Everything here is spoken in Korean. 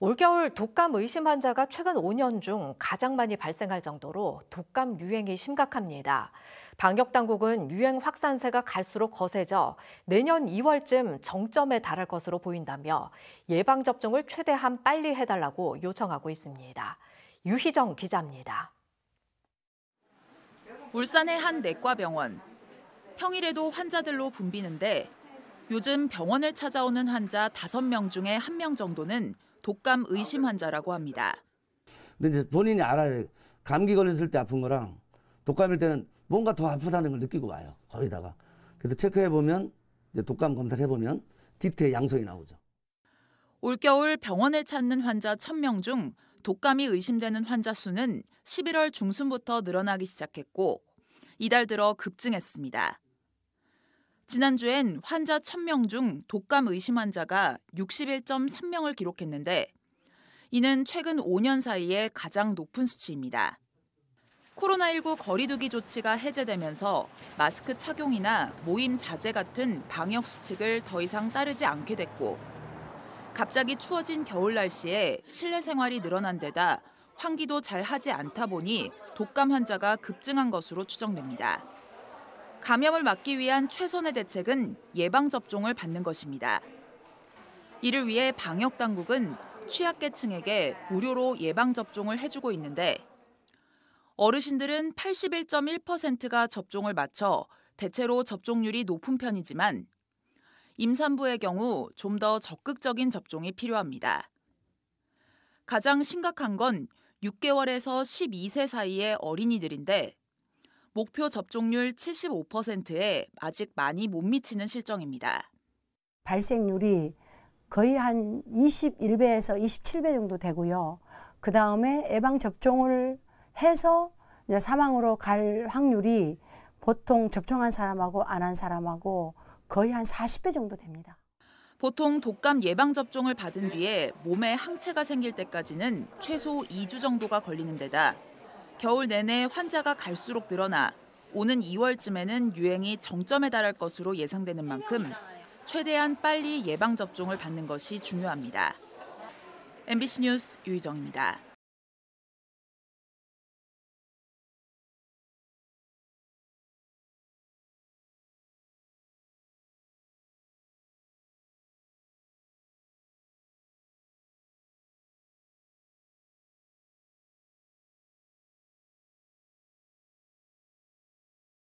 올겨울 독감 의심 환자가 최근 5년 중 가장 많이 발생할 정도로 독감 유행이 심각합니다. 방역당국은 유행 확산세가 갈수록 거세져 내년 2월쯤 정점에 달할 것으로 보인다며 예방접종을 최대한 빨리 해달라고 요청하고 있습니다. 유희정 기자입니다. 울산의 한 내과병원. 평일에도 환자들로 붐비는데 요즘 병원을 찾아오는 환자 5명 중에 1명 정도는 독감 의심 환자라고 합니다. 근데 이제 본인이 알아요. 감기 걸렸을 때 아픈 거랑 독감일 때는 뭔가 더 아프다는 걸 느끼고 와요. 거기다가. 그래서 체크해보면, 이제 독감 검사를 해보면 뒤태 양성이 나오죠. 올겨울 병원을 찾는 환자 1,000명 중 독감이 의심되는 환자 수는 11월 중순부터 늘어나기 시작했고 이달 들어 급증했습니다. 지난주엔 환자 1,000명 중 독감 의심 환자가 61.3명을 기록했는데 이는 최근 5년 사이에 가장 높은 수치입니다. 코로나19 거리두기 조치가 해제되면서 마스크 착용이나 모임 자제 같은 방역 수칙을 더 이상 따르지 않게 됐고 갑자기 추워진 겨울 날씨에 실내 생활이 늘어난 데다 환기도 잘 하지 않다 보니 독감 환자가 급증한 것으로 추정됩니다. 감염을 막기 위한 최선의 대책은 예방접종을 받는 것입니다. 이를 위해 방역당국은 취약계층에게 무료로 예방접종을 해주고 있는데 어르신들은 81.1%가 접종을 마쳐 대체로 접종률이 높은 편이지만 임산부의 경우 좀 더 적극적인 접종이 필요합니다. 가장 심각한 건 6개월에서 12세 사이의 어린이들인데 목표 접종률 75%에 아직 많이 못 미치는 실정입니다. 발생률이 거의 한 21배에서 27배 정도 되고요. 그다음에 예방접종을 해서 사망으로 갈 확률이 보통 접종한 사람하고 안 한 사람하고 거의 한 40배 정도 됩니다. 보통 독감 예방접종을 받은 뒤에 몸에 항체가 생길 때까지는 최소 2주 정도가 걸리는 데다 겨울 내내 환자가 갈수록 늘어나 오는 2월쯤에는 유행이 정점에 달할 것으로 예상되는 만큼 최대한 빨리 예방접종을 받는 것이 중요합니다. MBC 뉴스 유희정입니다.